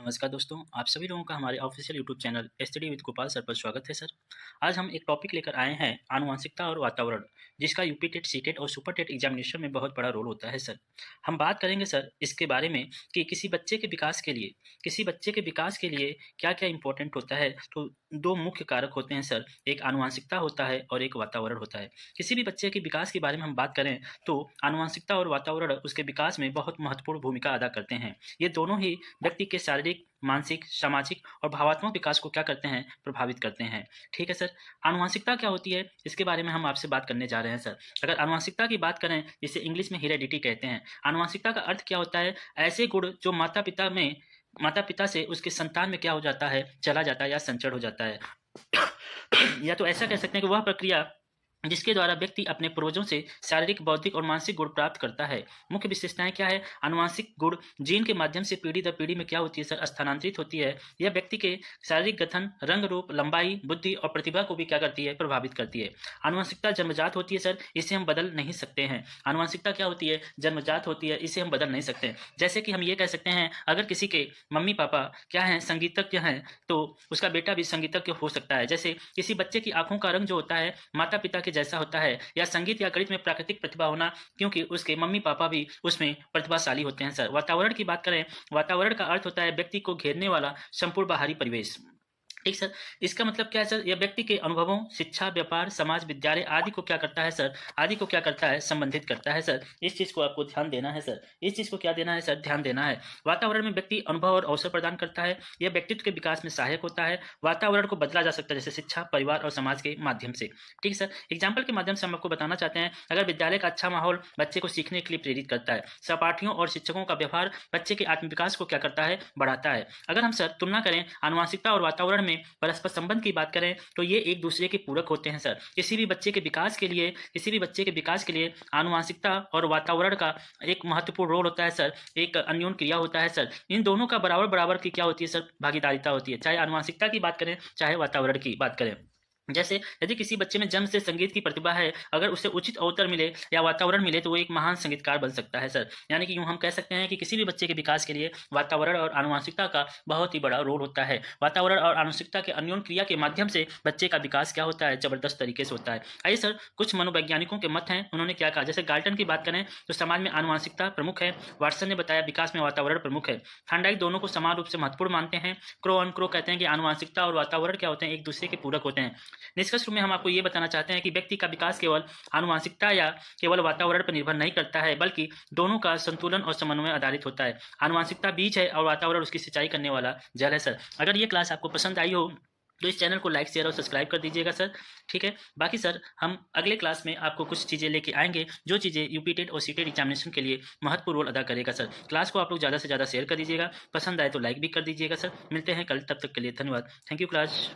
नमस्कार दोस्तों, आप सभी लोगों का हमारे official YouTube channel study with Gopal sir पर स्वागत है सर। आज हम एक टॉपिक लेकर आए हैं आनुवंशिकता और वातावरण, जिसका यूपी टेट, सी टेट और सुपर टेट एग्जामिनेशन में बहुत बड़ा रोल होता है सर। हम बात करेंगे सर इसके बारे में कि किसी बच्चे के विकास के लिए क्या-क्या इंपॉर्टेंट होता है। तो 2 मुख्य कारक होते हैं सर, एक आनुवंशिकता होता है और एक वातावरण होता है। किसी भी बच्चे के विकास के बारे में हम बात करें तो आनुवंशिकता और वातावरण उसके विकास में बहुत महत्वपूर्ण भूमिका अदा करते हैं। ये दोनों ही व्यक्ति के शारीरिक, मानसिक, सामाजिक और भावात्मक विकास को क्या करते हैं, प्रभावित करते हैं। ठीक है सर। आनुवंशिकता क्या होती है, इसके बारे में हम आपसे बात करने जा रहे हैं सर। अगर आनुवंशिकता की बात करें, जिसे इंग्लिश में हेरेडिटी कहते हैं। आनुवंशिकता का अर्थ क्या होता है, ऐसे गुण जो माता-पिता से उसके संतान में क्या हो जाता है, चला जाता है या संचरण हो जाता है। या तो ऐसा कह सकते हैं कि वह प्रक्रिया जिसके द्वारा व्यक्ति अपने पूर्वजों से शारीरिक, बौद्धिक और मानसिक गुण प्राप्त करता है। मुख्य विशेषताएं क्या है, आनुवंशिक गुण जीन के माध्यम से पीढ़ी दर पीढ़ी में क्या होती है सर, स्थानांतरित होती है। यह व्यक्ति के शारीरिक गठन, रंग रूप, लंबाई, बुद्धि और प्रतिभा को भी क्या करती है, प्रभावित करती है। आनुवंशिकता जन्मजात होती है सर, इसे हम बदल नहीं सकते हैं। आनुवंशिकता क्या होती है, जन्मजात होती है, इसे हम बदल नहीं सकते। जैसे कि हम ये कह सकते हैं, अगर किसी के मम्मी पापा क्या हैं, संगीतज्ञ हैं, तो उसका बेटा भी संगीतज्ञ हो सकता है। जैसे किसी बच्चे की आंखों का रंग जो होता है माता पिता के जैसा होता है, या संगीत या गणित में प्राकृतिक प्रतिभा होना, क्योंकि उसके मम्मी पापा भी उसमें प्रतिभाशाली होते हैं सर। वातावरण की बात करें, वातावरण का अर्थ होता है व्यक्ति को घेरने वाला संपूर्ण बाहरी परिवेश। ठीक सर। इसका मतलब क्या है सर, यह व्यक्ति के अनुभवों, शिक्षा, व्यापार, समाज, विद्यालय आदि को क्या करता है सर, आदि को क्या करता है, संबंधित करता है सर। इस चीज को आपको ध्यान देना है सर, इस चीज को क्या देना है सर, ध्यान देना है। वातावरण में व्यक्ति अनुभव और अवसर प्रदान करता है, यह व्यक्तित्व के विकास में सहायक होता है। वातावरण को बदला जा सकता है, जैसे शिक्षा, परिवार और समाज के माध्यम से। ठीक सर। एग्जाम्पल के माध्यम से हम आपको बताना चाहते हैं, अगर विद्यालय का अच्छा माहौल बच्चे को सीखने के लिए प्रेरित करता है, सहपाठियों और शिक्षकों का व्यवहार बच्चे के आत्मविकास को क्या करता है, बढ़ाता है। अगर हम सर तुलना करें आनुवंशिकता और वातावरण में परस्पर संबंध की बात करें, तो ये एक दूसरे के पूरक होते हैं सर। किसी भी बच्चे के विकास के लिए आनुवंशिकता और वातावरण का एक महत्वपूर्ण रोल होता है सर, एक अन्योन्य क्रिया होता है सर। इन दोनों का बराबर बराबर की क्या होती है सर, भागीदारिता होती है, चाहे आनुवंशिकता की बात करें चाहे वातावरण की बात करें। जैसे यदि किसी बच्चे में जन्म से संगीत की प्रतिभा है, अगर उसे उचित अवसर मिले या वातावरण मिले, तो वो एक महान संगीतकार बन सकता है सर। यानी कि यूँ हम कह सकते हैं कि किसी भी बच्चे के विकास के लिए वातावरण और आनुवंशिकता का बहुत ही बड़ा रोल होता है। वातावरण और आनुवंशिकता के अन्योन्य क्रिया के माध्यम से बच्चे का विकास क्या होता है, जबरदस्त तरीके से होता है। आइए सर, कुछ मनोवैज्ञानिकों के मत हैं, उन्होंने क्या कहा। जैसे गाल्टन की बात करें तो समाज में आनुवंशिकता प्रमुख है, वाटसन ने बताया विकास में वातावरण प्रमुख है, थॉर्नडाइक दोनों को समान रूप से महत्वपूर्ण मानते हैं, क्रो कहते हैं कि आनुवंशिकता और वातावरण क्या होते हैं, एक दूसरे के पूरक होते हैं। निष्कर्ष रूप में हम आपको ये बताना चाहते हैं कि व्यक्ति का विकास केवल आनुवंशिकता या केवल वातावरण पर निर्भर नहीं करता है, बल्कि दोनों का संतुलन और समन्वय आधारित होता है। आनुवंशिकता बीज है और वातावरण उसकी सिंचाई करने वाला जल है सर। अगर ये क्लास आपको पसंद आई हो तो इस चैनल को लाइक, शेयर और सब्सक्राइब कर दीजिएगा सर। ठीक है। बाकी सर हम अगले क्लास में आपको कुछ चीज़ें लेके आएंगे, जो चीज़ें यूपी टेट और सीटेट एग्जामिनेशन के लिए महत्वपूर्ण रोल अदा करेगा सर। क्लास को आप लोग ज़्यादा से ज़्यादा शेयर कर दीजिएगा, पसंद आए तो लाइक भी कर दीजिएगा सर। मिलते हैं कल, तब तक के लिए धन्यवाद। Thank you class.